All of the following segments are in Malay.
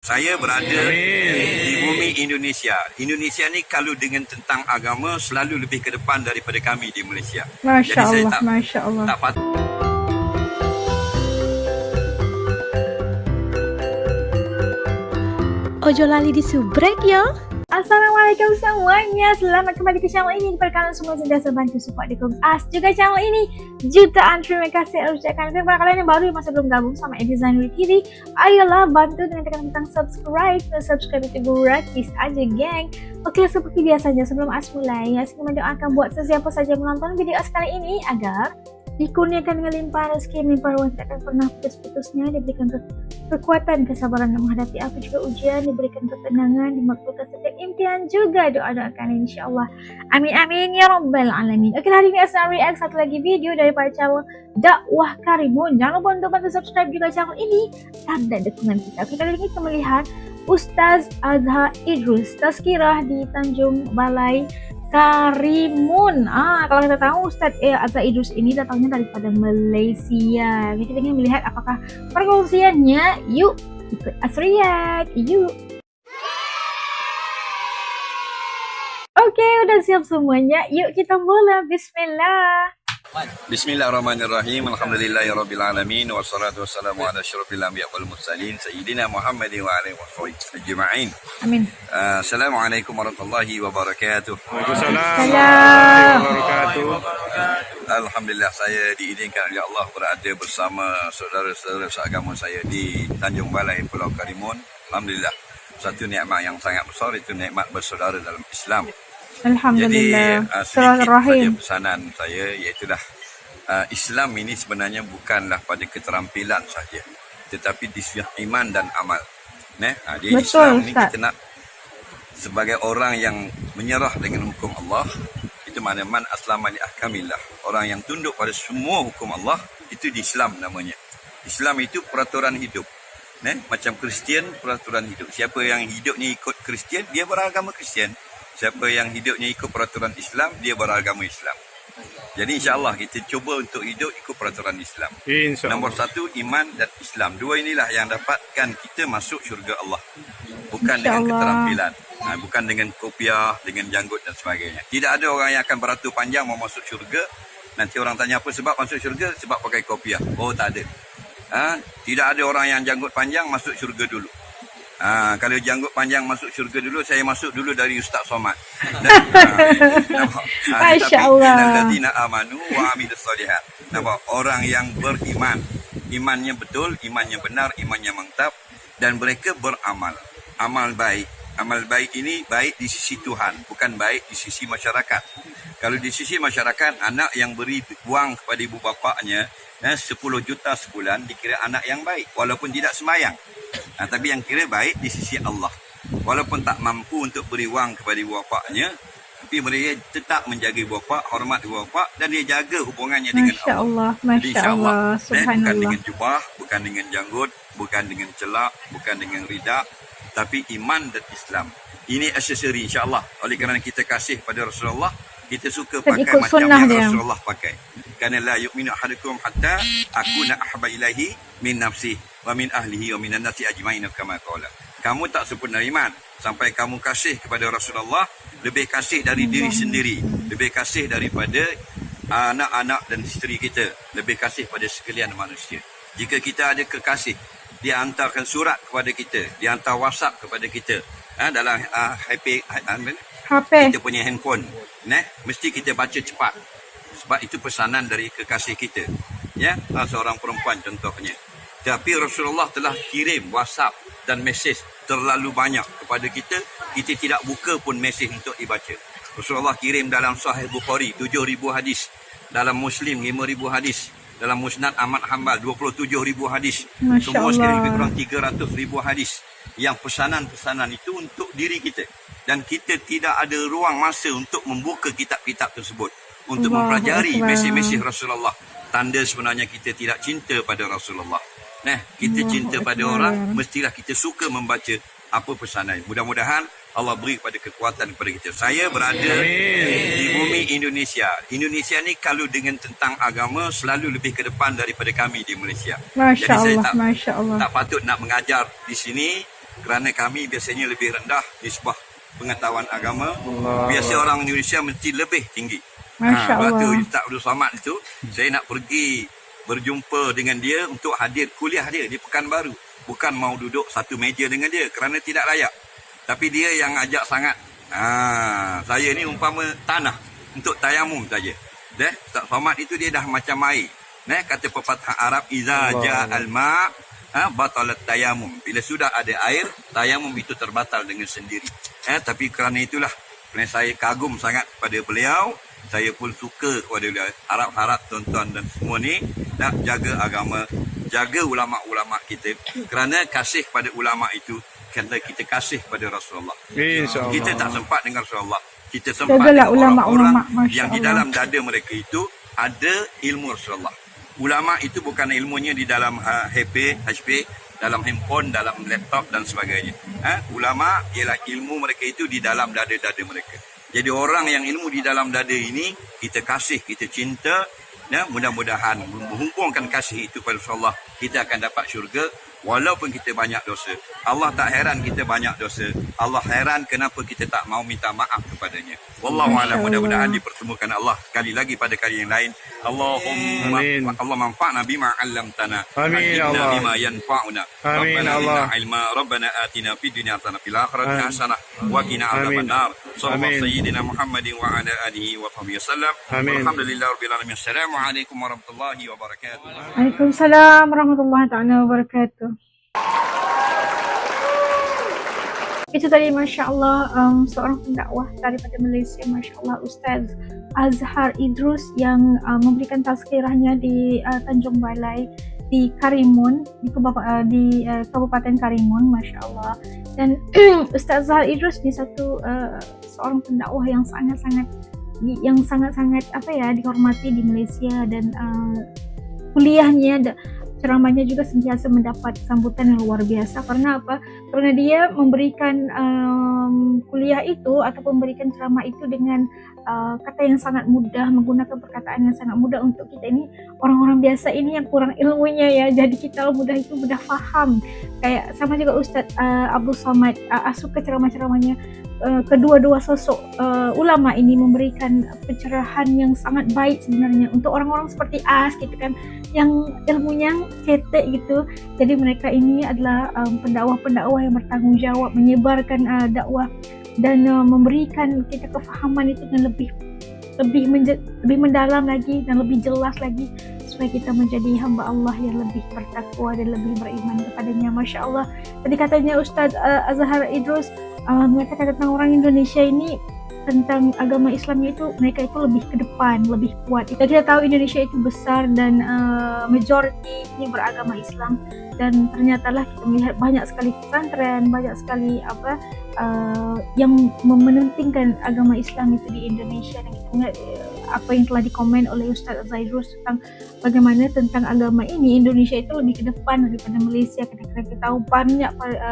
Saya berada di bumi Indonesia. Indonesia ni kalau dengan tentang agama selalu lebih ke depan daripada kami di Malaysia. Masya Jadi Allah, saya Masya Allah. tak patut. Ojo lali disubrek ya. Assalamualaikum semuanya, selamat kembali ke channel ini. Kepada kalian semua yang sentiasa bantu support dukung As juga channel ini, jutaan terima kasih ucapkan. Kepada kalian yang baru yang masih belum gabung sama Design TV, ayolah bantu dengan tekan butang subscribe. Subscribe itu gratis aja, geng. Oke, seperti biasanya sebelum As mulai, As ingin mendoakan buat sesiapa saja yang menonton video As kali ini agar dikurniakan dengan limpahan rezeki, limpahan uang tak akan pernah putus-putusnya, diberikan kekuatan, kesabaran dalam menghadapi apa juga ujian, diberikan ketenangan, dimakbulkan setiap impian, juga doa-doa kalian insyaAllah. Amin amin ya rabbal alamin. Oke, hari ini Asna react satu lagi video daripada channel Dakwah Karimun. Jangan lupa untuk bantu subscribe juga channel ini, tanda dukungan kita. Oke, kali ini kita melihat Ustaz Azhar Idrus tazkirah di Tanjung Balai Karimun. Kalau kita tahu Ustaz Azhar Idrus ini datangnya daripada Malaysia. Kita ingin melihat apakah perkongsiannya. Yuk ikut Asriat. Yuk. Oke, udah siap semuanya. Yuk kita mulai. Bismillah. Bismillahirrahmanirrahim. Alhamdulillahirabbil alamin wassalatu wassalamu ala asyrafil anbiya wal mursalin sayyidina Muhammadin wa alihi washabihi ajma'in. Amin. Assalamualaikum warahmatullahi wabarakatuh. Waalaikumsalam. Alhamdulillah, saya diizinkan oleh Allah berada bersama saudara-saudara seagama saya di Tanjung Balai Pulau Karimun. Alhamdulillah, satu nikmat yang sangat besar, itu nikmat bersaudara dalam Islam. Alhamdulillah. Jadi sedikit saja pesanan saya, iaitulah Islam ini sebenarnya bukanlah pada keterampilan saja, tetapi di sisi iman dan amal. Dia Betul, Islam ini Ustaz. kita nak sebagai orang yang menyerah dengan hukum Allah. Itu makna man aslama li ahkamillah. Orang yang tunduk pada semua hukum Allah, itu di Islam namanya. Islam itu peraturan hidup. Macam Kristian, peraturan hidup. Siapa yang hidupnya ikut Kristian, dia beragama Kristian. Siapa yang hidupnya ikut peraturan Islam, dia beragama Islam. Jadi insya-Allah kita cuba untuk hidup ikut peraturan Islam. Nombor satu, iman dan Islam. Dua inilah yang dapatkan kita masuk syurga Allah. Bukan dengan keterampilan. Bukan dengan kopiah, dengan janggut dan sebagainya. Tidak ada orang yang akan beratur panjang mau masuk syurga. Nanti orang tanya apa sebab masuk syurga? Sebab pakai kopiah. Oh, tak ada. Tidak ada orang yang janggut panjang masuk syurga dulu. Kalau janggut panjang masuk syurga dulu, saya masuk dulu dari Ustaz Somad. Masya Allah. Alladzina amanu wa amilus solihat. Nampak, orang yang beriman, imannya betul, imannya benar, imannya mantap, dan mereka beramal. Amal baik. Amal baik ini baik di sisi Tuhan, bukan baik di sisi masyarakat. Kalau di sisi masyarakat, anak yang beri wang kepada ibu bapaknya 10 juta sebulan dikira anak yang baik, walaupun tidak sembahyang. Tapi yang kira baik di sisi Allah. Walaupun tak mampu untuk beri wang kepada ibu bapaknya, tapi mereka tetap menjaga ibu bapa, hormat ibu bapa, dan dia jaga hubungannya dengan Allah. Masya Allah, subhanallah. Bukan dengan jubah, bukan dengan janggut, bukan dengan celak, bukan dengan rida, tapi iman dan Islam. Ini aksesori insya-Allah. Oleh kerana kita kasih pada Rasulullah, kita suka pakai macam yang Rasulullah pakai. Karena la yu'minu ahadukum hatta akuna ahabba ilaihi min nafsihi wa min ahlihi wa minan nasi ajma'in kama qala. Kamu tak sempurna iman sampai kamu kasih kepada Rasulullah lebih kasih dari diri sendiri, lebih kasih daripada anak-anak dan isteri kita, lebih kasih pada sekalian manusia. Jika kita ada kekasih, dia hantarkan surat kepada kita, dia hantar WhatsApp kepada kita, dalam HP kita punya handphone, mesti kita baca cepat. Sebab itu pesanan dari kekasih kita. Seorang perempuan contohnya. Tapi Rasulullah telah kirim WhatsApp dan mesej terlalu banyak kepada kita, kita tidak buka pun mesej untuk dibaca. Rasulullah kirim dalam Sahih Bukhari 7,000 hadis, dalam Muslim 5,000 hadis, dalam Musnad Ahmad Hanbal 27,000 hadis. Semua sekali lebih kurang 300,000 hadis. Yang pesanan-pesanan itu untuk diri kita. Dan kita tidak ada ruang masa untuk membuka kitab-kitab tersebut, untuk mempelajari mesej-mesej Rasulullah. Tanda sebenarnya kita tidak cinta pada Rasulullah. Kita cinta pada orang, mestilah kita suka membaca apa pesanan. Mudah-mudahan Allah beri pada kekuatan kepada kita. Saya berada di bumi Indonesia. Indonesia ni kalau dengan tentang agama selalu lebih ke depan daripada kami di Malaysia. Masya Jadi Allah, saya tak patut nak mengajar di sini Kerana kami biasanya lebih rendah nisbah pengetahuan agama. Biasa orang Indonesia mesti lebih tinggi. Masya Allah. Waktu Ustaz Abdul Somad itu, saya nak pergi berjumpa dengan dia untuk hadir kuliah dia di Pekanbaru. Bukan mau duduk satu meja dengan dia kerana tidak layak. Tapi dia yang ajak sangat. Saya ni umpama tanah untuk tayamum saja. Ustaz Somad itu dia dah macam air. Kata pepatah Arab, iza ja'al ma' batalat tayamum. Bila sudah ada air, tayamum itu terbatal dengan sendiri. Tapi kerana itulah, kerana saya kagum sangat pada beliau, saya pun suka kepada beliau. Harap-harap tuan-tuan dan semua ni nak jaga agama, jaga ulama-ulama kita. Kerana kasih pada ulama itu, kerana kita kasih pada Rasulullah. InsyaAllah. Kita tak sempat dengan Rasulullah. Kita sempat Jagalah dengan ulama-ulama, orang-orang Masya yang di Allah. dalam dada mereka itu ada ilmu Rasulullah. Ulama itu bukan ilmunya di dalam HP, dalam handphone, dalam laptop dan sebagainya. Ulama ialah ilmu mereka itu di dalam dada-dada mereka. Jadi orang yang ilmu di dalam dada ini, kita kasih, kita cinta, mudah-mudahan menghubungkan kasih itu pada Allah, kita akan dapat syurga walaupun kita banyak dosa. Allah tak heran kita banyak dosa. Allah heran kenapa kita tak mau minta maaf kepadanya. Wallahu a'lam. Mudah-mudahan dipertemukan Allah sekali lagi pada kali yang lain. Allahumma Amin. Allah manfa'na bima 'allamtana. Amin, ya Allimna Allah. bima yanfa'una. Amin, Rabbana Allah. zidna ilma. Rabbana atina fid dunya hasanah fil akhirati Amin. hasanah wa qina Amin. adzabannar. Sallallahu Amin. sayyidina Muhammadin wa ala alihi wa sahbihi wasallam. Amin. Walhamdulillahirabbil alamin. Assalamualaikum warahmatullahi wabarakatuh. Waalaikumsalam warahmatullahi taala wabarakatuh. Itu tadi Masya Allah seorang pendakwah daripada Malaysia, Masya Allah, Ustaz Azhar Idrus yang memberikan tazkirahnya di Tanjung Balai di Karimun, di Kabupaten Karimun, Masya Allah. Dan Ustaz Azhar Idrus ni seorang pendakwah yang sangat-sangat dihormati di Malaysia, dan kuliahnya, ceramahnya juga sentiasa mendapat sambutan yang luar biasa. Karena apa? Karena dia memberikan kuliah itu atau memberikan ceramah itu dengan kata yang sangat mudah, menggunakan perkataan yang sangat mudah untuk kita ini orang-orang biasa ini yang kurang ilmunya ya. Jadi kita mudah faham. Kayak sama juga Ustadz Abdul Somad, suka ceramah-ceramahnya. Kedua-dua sosok ulama ini memberikan pencerahan yang sangat baik sebenarnya untuk orang-orang seperti As gitu kan, yang ilmunya cetek gitu. Jadi mereka ini adalah pendakwah-pendakwah yang bertanggung jawab menyebarkan dakwah dan memberikan kita kefahaman itu dengan lebih mendalam lagi dan lebih jelas lagi, supaya kita menjadi hamba Allah yang lebih bertakwa dan lebih beriman kepadanya. Masya Allah. Tadi katanya Ustaz Azhar Idrus mengatakan tentang orang Indonesia ini, tentang agama Islamnya itu, mereka itu lebih ke depan, lebih kuat. Kita tahu Indonesia itu besar dan majoritinya beragama Islam, dan ternyata lah kita melihat banyak sekali pesantren, banyak sekali yang mementingkan agama Islam itu di Indonesia. Dan kita melihat apa yang telah dikomen oleh Ustaz Zaidrus tentang bagaimana tentang agama ini, Indonesia itu lebih ke depan daripada Malaysia. Karena kita tahu banyak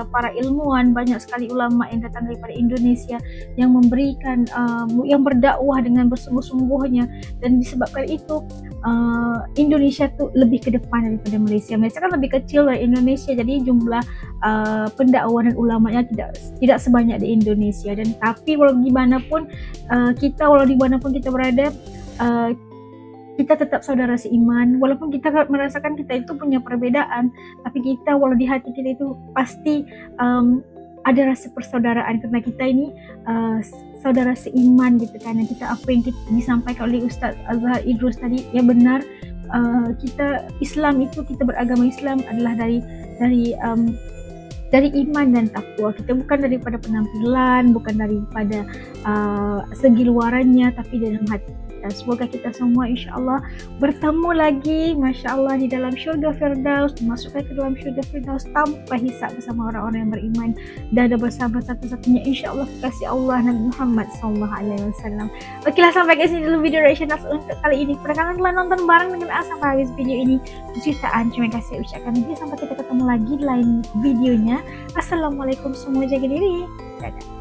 para ilmuwan, banyak sekali ulama yang datang daripada Indonesia yang memberikan yang berdakwah dengan bersungguh-sungguhnya, dan disebabkan itu Indonesia tuh lebih ke depan daripada Malaysia. Malaysia kan lebih kecil dari Indonesia, jadi jumlah pendakwah dan ulamanya tidak sebanyak di Indonesia. Dan tapi walau dimanapun kita berada, kita tetap saudara seiman. Walaupun kita merasakan kita itu punya perbedaan, tapi kita walau di hati kita itu pasti ada rasa persaudaraan, karena kita ini saudara seiman gitu kan. Kita apa yang disampaikan oleh Ustaz Azhar Idrus tadi ya benar. Kita Islam itu, kita beragama Islam adalah dari iman dan takwa. Kita bukan daripada penampilan, bukan daripada segi luarannya, tapi dalam hati kita. Semoga kita semua insyaAllah bertemu lagi, Masya Allah, di dalam syurga Firdaus, dimasukkan ke dalam syurga Firdaus tanpa hisab bersama orang-orang yang beriman, dan bersama satu-satunya insyaAllah kekasih Allah Nabi Muhammad SAW. Okelah, sampai ke sini dulu video reaction As untuk kali ini. Pada kalian telah nonton bareng dengan As sampai habis video ini, jutaan terima kasih ucapkan. Sampai kita ketemu lagi di lain videonya. Assalamualaikum, semua jaga diri. Dadah.